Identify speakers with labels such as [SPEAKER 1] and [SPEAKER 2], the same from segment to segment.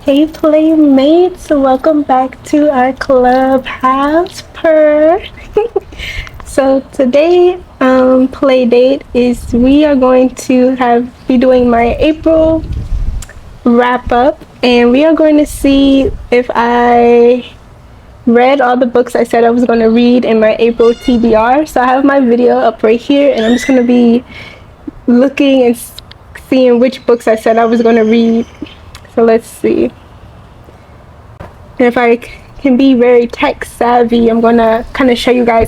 [SPEAKER 1] Hey playmates, welcome back to our clubhouse per. So today play date is we are going to be doing my April wrap up, and we are going to see if I read all the books I said I was going to read in my April TBR. So I have my video up right here, and I'm just going to be looking and seeing which books I said I was going to read. So let's see. And if I can be very tech savvy, I'm gonna kind of show you guys.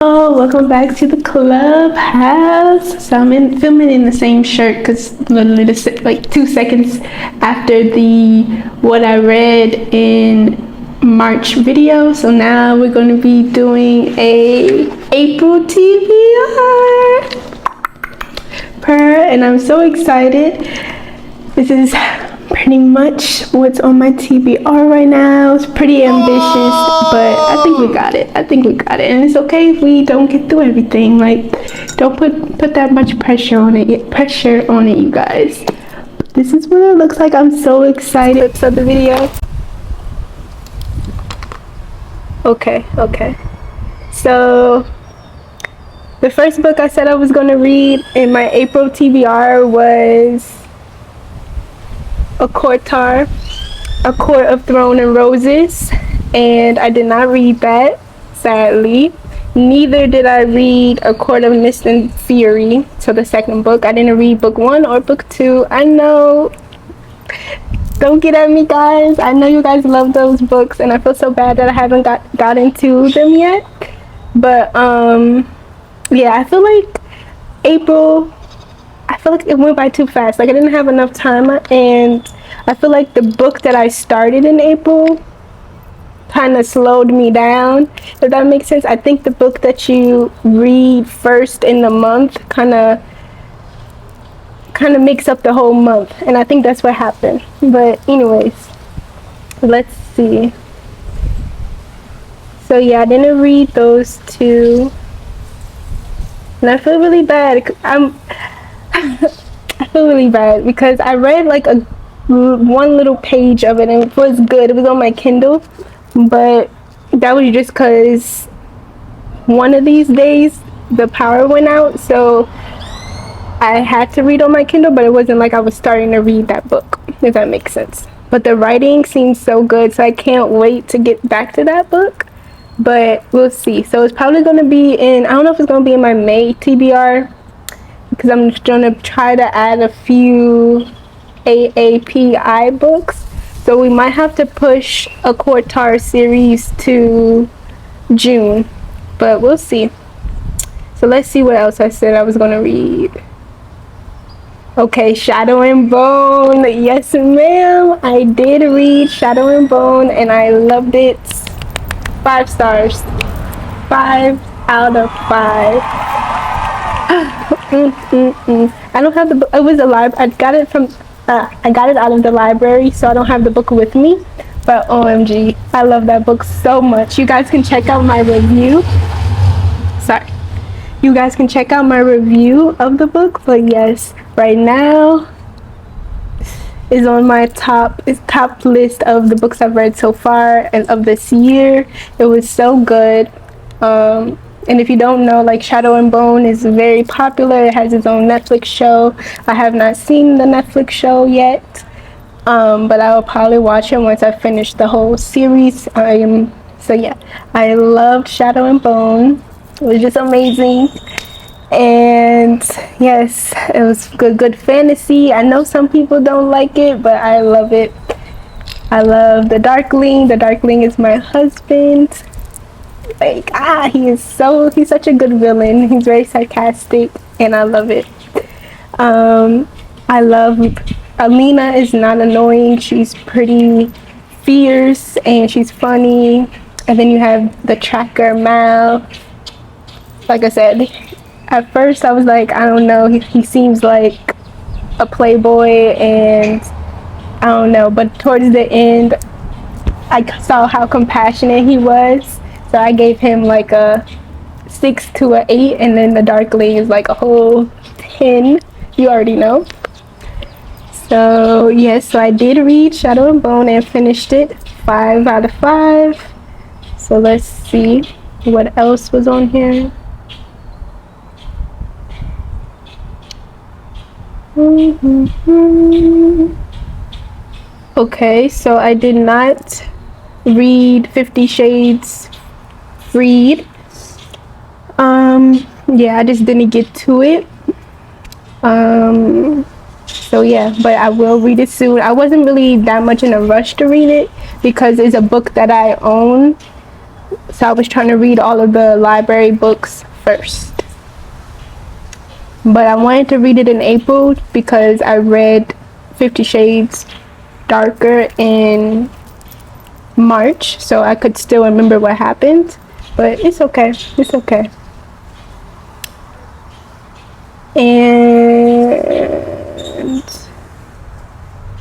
[SPEAKER 1] Oh, welcome back to the clubhouse. So I'm filming in the same shirt because literally like 2 seconds after the what I read in March video. So now we're going to be doing a April TBR and I'm so excited. This is pretty much what's on my TBR right now. It's pretty ambitious, but I think we got it. And it's okay if we don't get through everything. Like, don't put that much pressure on it, you guys. This is what it looks like. I'm so excited. Clips of the video. Okay. So the first book I said I was going to read in my April TBR was A Court of Thorns and Roses, and I did not read that, sadly. Neither did I read A Court of Mist and Fury, so the second book. I didn't read book 1 or book 2. I know, don't get at me, guys. I know you guys love those books, and I feel so bad that I haven't got into them yet. But yeah, I feel like it went by too fast. Like, I didn't have enough time, and I feel like the book that I started in April kind of slowed me down, if that makes sense. I think the book that you read first in the month kind of makes up the whole month, and I think that's what happened. But anyways, let's see. So yeah, I didn't read those two, and I feel really bad. I feel really bad because I read like one little page of it, and it was good. It was on my Kindle, but that was just because one of these days the power went out, so I had to read on my Kindle, but it wasn't like I was starting to read that book, if that makes sense. But the writing seems so good, so I can't wait to get back to that book, but we'll see. So it's probably going to be I don't know if it's going to be in my May TBR, because I'm just going to try to add a few AAPI books. So we might have to push a Quartar series to June, but we'll see. So let's see what else I said I was going to read. Okay, Shadow and Bone. Yes, ma'am. I did read Shadow and Bone, and I loved it. 5 stars. 5 out of 5. I don't have the book. It was a library. I got it out of the library, so I don't have the book with me. But OMG, I love that book so much. You guys can check out my review. You guys can check out my review of the book. But yes, right now is on my top list of the books I've read so far and of this year. It was so good. And if you don't know, like, Shadow and Bone is very popular. It has its own Netflix show. I have not seen the Netflix show yet, but I will probably watch it once I finish the whole series. So yeah, I loved Shadow and Bone. It was just amazing. And yes, it was good fantasy. I know some people don't like it, but I love it. I love the Darkling. The Darkling is my husband. Like, he's such a good villain. He's very sarcastic, and I love it. I love Alina. Is not annoying. She's pretty fierce, and she's funny. And then you have the tracker Mal. Like I said, at first I was like, I don't know, he seems like a playboy, and I don't know, but towards the end I saw how compassionate he was. So I gave him like a 6 to an 8, and then the Darkling is like a whole 10. You already know. So yes, so I did read Shadow and Bone and finished it. 5 out of 5. So let's see what else was on here. Okay, so I did not read 50 Shades Freed. Yeah, I just didn't get to it. So yeah, but I will read it soon. I wasn't really that much in a rush to read it because it's a book that I own. So I was trying to read all of the library books first. But I wanted to read it in April because I read 50 Shades Darker in March, so I could still remember what happened. But it's okay. It's okay. And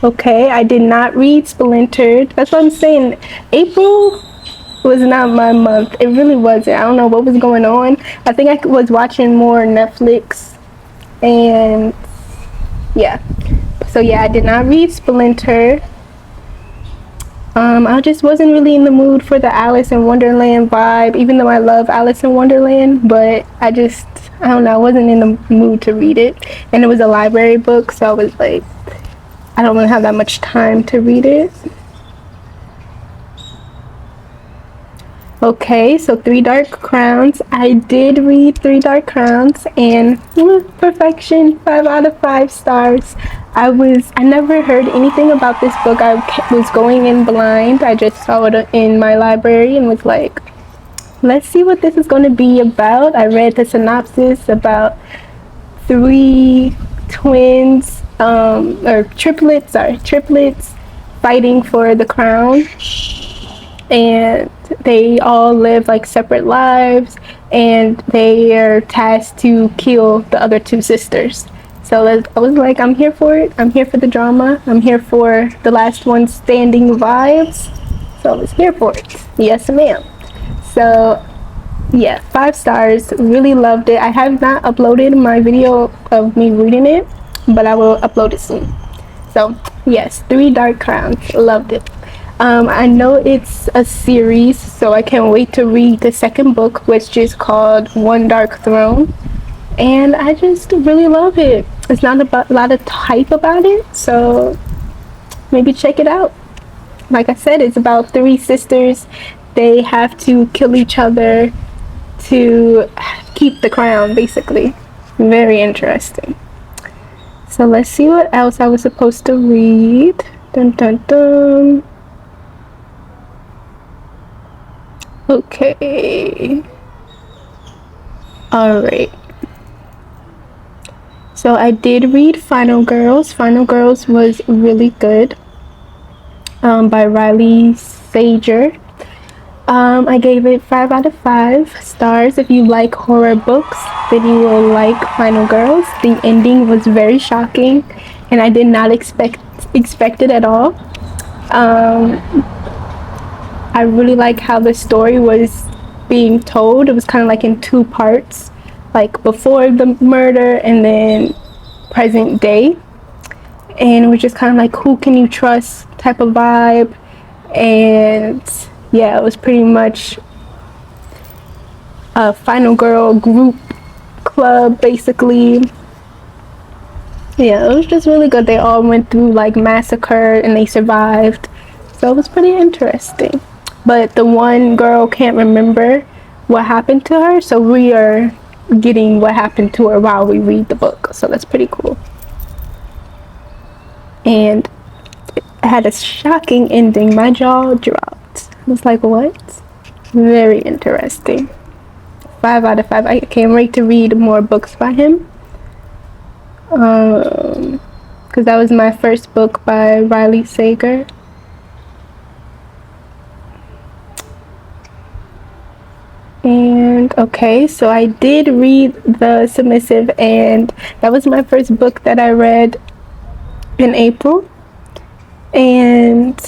[SPEAKER 1] okay, I did not read Splintered. That's what I'm saying. April was not my month. It really wasn't. I don't know what was going on. I think I was watching more Netflix, and yeah. So yeah, I did not read Splinter. I just wasn't really in the mood for the Alice in Wonderland vibe, even though I love Alice in Wonderland, but I don't know, I wasn't in the mood to read it. And it was a library book, so I was like, I don't really have that much time to read it. Okay, so Three Dark Crowns. I did read Three Dark Crowns, and perfection, 5 out of 5 stars. I never heard anything about this book. I was going in blind. I just saw it in my library and was like, let's see what this is going to be about. I read the synopsis about 3 twins, or triplets fighting for the crown. And they all live like separate lives, and they are tasked to kill the other 2 sisters. So I was like, I'm here for it. I'm here for the drama. I'm here for the last one standing vibes. So I was here for it. Yes, ma'am. So yeah, 5 stars. Really loved it. I have not uploaded my video of me reading it, but I will upload it soon. So yes, 3 Dark Crowns. Loved it. I know it's a series, so I can't wait to read the second book, which is called One Dark Throne. And I just really love it. It's not a lot of hype about it, so maybe check it out. Like I said, it's about 3 sisters. They have to kill each other to keep the crown, basically. Very interesting. So let's see what else I was supposed to read. Dun dun dun. Okay. Alright. So I did read Final Girls. Final Girls was really good. By Riley Sager. I gave it 5 out of 5 stars. If you like horror books, then you will like Final Girls. The ending was very shocking, and I did not expect it at all. I really like how the story was being told. It was kind of like in 2 parts, like before the murder and then present day. And it was just kind of like, who can you trust type of vibe. And yeah, it was pretty much a Final Girl group club, basically. Yeah, it was just really good. They all went through like massacre and they survived. So it was pretty interesting. But the one girl can't remember what happened to her, so we are getting what happened to her while we read the book. So that's pretty cool. And it had a shocking ending. My jaw dropped. I was like, what? Very interesting. 5 out of 5. I can't wait to read more books by him. Because that was my first book by Riley Sager. And okay, so I did read The Submissive, and that was my first book that I read in April. And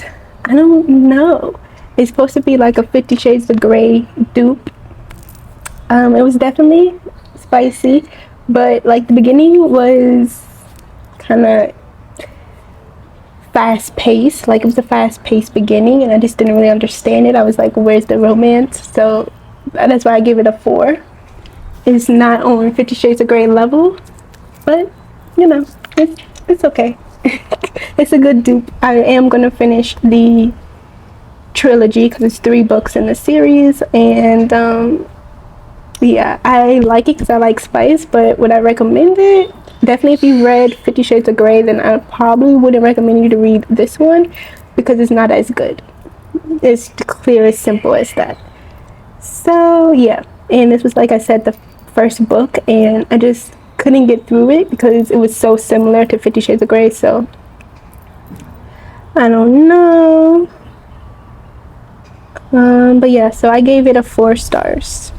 [SPEAKER 1] I don't know, it's supposed to be like a 50 Shades of Grey dupe. It was definitely spicy, but like the beginning was kind of fast paced. Like, it was a fast paced beginning, and I just didn't really understand it. I was like, where's the romance? So that's why I give it a 4. It's not on 50 Shades of Grey level, but you know, it's okay. It's a good dupe. I am gonna finish the trilogy because it's 3 books in the series, and yeah, I like it because I like spice. But would I recommend it? Definitely. If you've read 50 Shades of Grey, then I probably wouldn't recommend you to read this one because it's not as good. It's clear, as simple as that. So yeah, and this was, like I said, the first book, and I just couldn't get through it because it was so similar to 50 Shades of Grey. So I don't know. But yeah, so I gave it a 4 stars.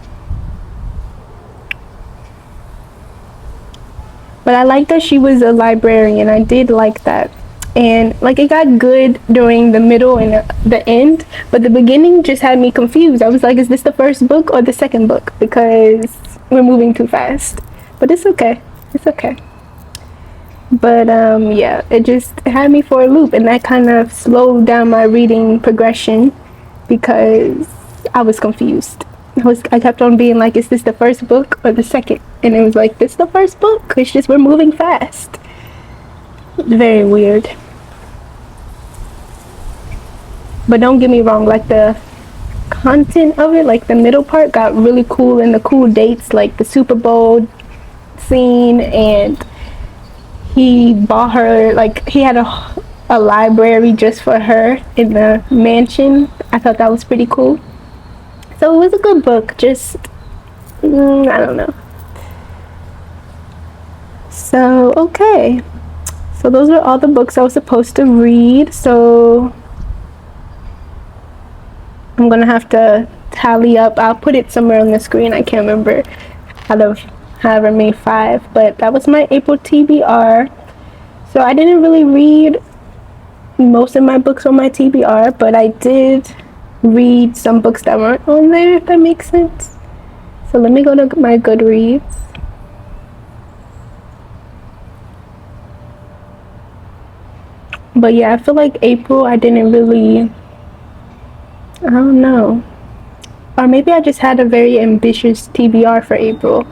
[SPEAKER 1] But I like that she was a librarian. I did like that. And like, it got good during the middle and the end, but the beginning just had me confused. I was like, is this the first book or the second book? Because we're moving too fast. But it's okay. It's okay. But yeah, it just had me for a loop, and that kind of slowed down my reading progression because I was confused. I kept on being like, is this the first book or the second? And it was like, this is the first book. It's just we're moving fast. Very weird. But don't get me wrong, like, the content of it, like the middle part got really cool, and the cool dates, like the Super Bowl scene, and he bought her, like, he had a library just for her in the mansion. I thought that was pretty cool. So it was a good book, just I don't know. So okay, so those are all the books I was supposed to read. So I'm gonna have to tally up. I'll put it somewhere on the screen. I can't remember out of however many 5, but that was my April TBR. So I didn't really read most of my books on my TBR, but I did read some books that weren't on there, if that makes sense. So let me go to my Goodreads. But yeah, I feel like April I didn't really, I don't know, or maybe I just had a very ambitious TBR for April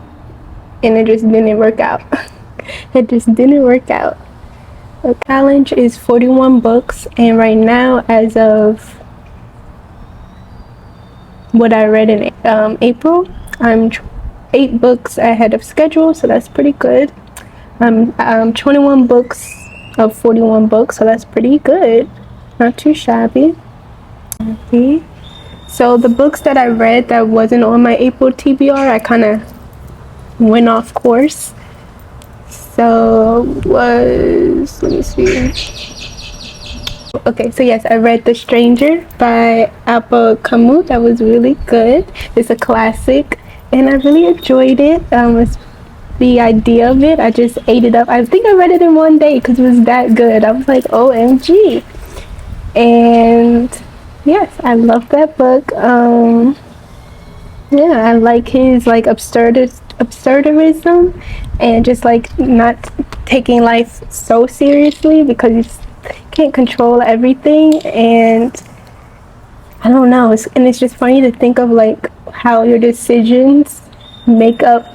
[SPEAKER 1] and it just didn't work out. It just didn't work out. The challenge is 41 books, and right now, as of what I read in April, I'm 8 books ahead of schedule, so that's pretty good. I'm 21 books of 41 books, so that's pretty good. Not too shabby. Okay. So the books that I read that wasn't on my April TBR, I kind of went off course. So let me see. Okay, so yes, I read The Stranger by Kamu. That was really good. It's a classic, and I really enjoyed it. It's the idea of it. I just ate it up. I think I read it in one day because it was that good. I was like, OMG. And yes, I love that book. Yeah, I like his like absurdism and just like not taking life so seriously because you can't control everything. And I don't know, it's just funny to think of like how your decisions make up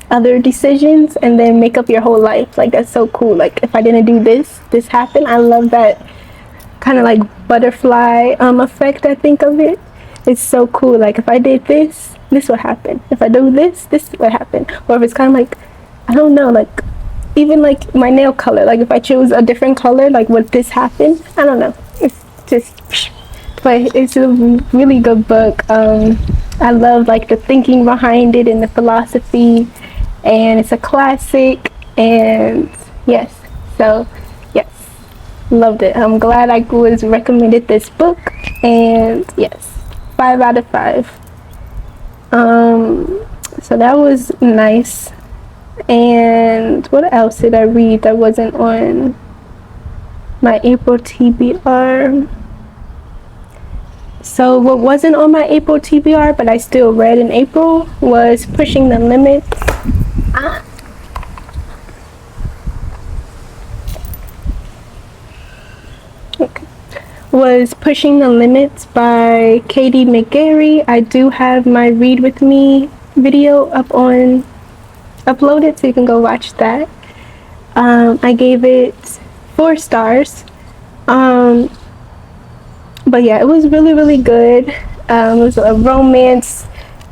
[SPEAKER 1] other decisions and then make up your whole life. Like, that's so cool. Like, if I didn't do this happened. I love that kind of like butterfly effect. I think of it. It's so cool. Like, if I did this would happen. If I do this would happen. Or if it's kind of like, I don't know, like even like my nail color. Like, if I choose a different color, like, would this happen? I don't know. It's just, but it's a really good book. I love like the thinking behind it and the philosophy, and it's a classic. And yes, so yes, loved it. I'm glad I was recommended this book, and yes, 5 out of 5. So that was nice. And what else did I read that wasn't on my April TBR? So what wasn't on my April TBR but I still read in April was Pushing the Limits. was Pushing the Limits by Katie McGarry. I do have my Read With Me video uploaded, so you can go watch that. I gave it 4 stars. But yeah, it was really, really good. It was a romance.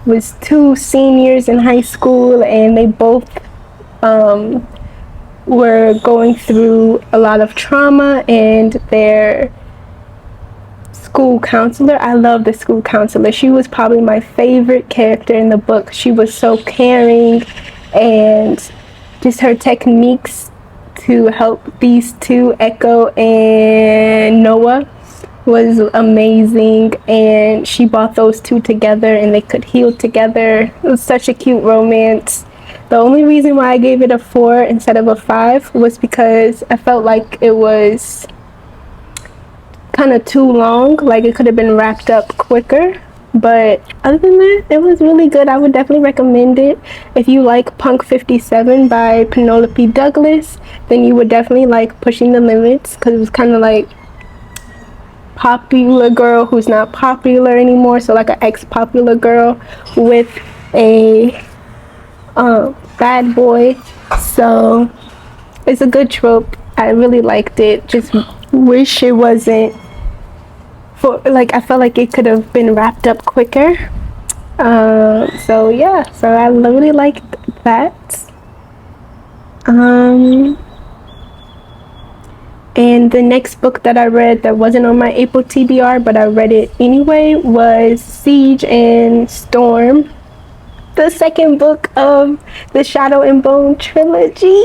[SPEAKER 1] It was 2 seniors in high school, and they both were going through a lot of trauma, and their school counselor, I love the school counselor. She was probably my favorite character in the book. She was so caring, and just her techniques to help these 2, Echo and Noah, was amazing. And she brought those 2 together, and they could heal together. It was such a cute romance. The only reason why I gave it a 4 instead of a 5 was because I felt like it was kind of too long, like it could have been wrapped up quicker. But other than that, it was really good. I would definitely recommend it. If you like Punk 57 by Penelope Douglas, then you would definitely like Pushing the Limits, because it was kind of like popular girl who's not popular anymore, so like an ex-popular girl with a bad boy. So it's a good trope. I really liked it. Just wish it wasn't for, like, I felt like it could have been wrapped up quicker. So yeah, so I really liked that. And the next book that I read that wasn't on my April TBR, but I read it anyway, was Siege and Storm, the second book of the Shadow and Bone trilogy.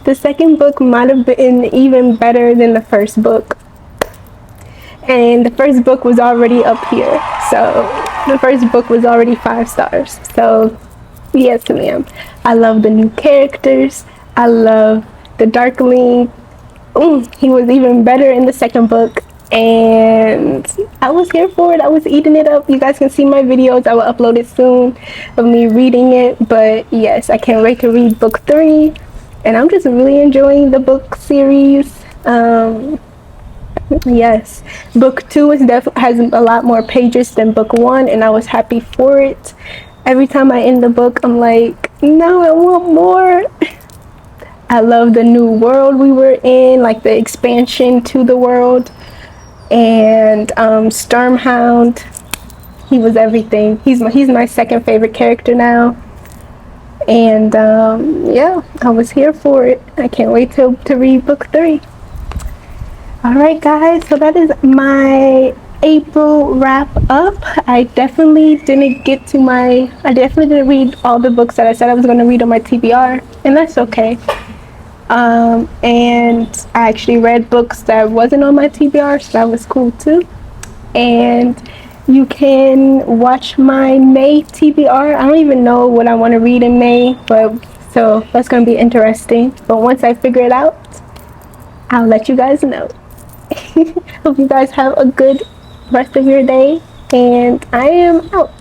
[SPEAKER 1] The second book might have been even better than the first book. And the first book was already up here. So the first book was already 5 stars. So yes, ma'am. I love the new characters. I love the Darkling. He was even better in the second book. And I was here for it. I was eating it up. You guys can see my videos. I will upload it soon of me reading it. But yes, I can't wait to read book 3. And I'm just really enjoying the book series. Yes, book 2 has a lot more pages than book 1, and I was happy for it. Every time I end the book, I'm like, no, I want more. I love the new world we were in, like the expansion to the world. And Stormhound, he was everything. He's my second favorite character now. And yeah, I was here for it. I can't wait to read book 3. Alright guys, so that is my April wrap up. I definitely didn't read all the books that I said I was going to read on my TBR, and that's okay. And I actually read books that wasn't on my TBR, so that was cool too. And you can watch my May TBR. I don't even know what I want to read in May, but so that's going to be interesting. But once I figure it out, I'll let you guys know. Hope you guys have a good rest of your day, and I am out.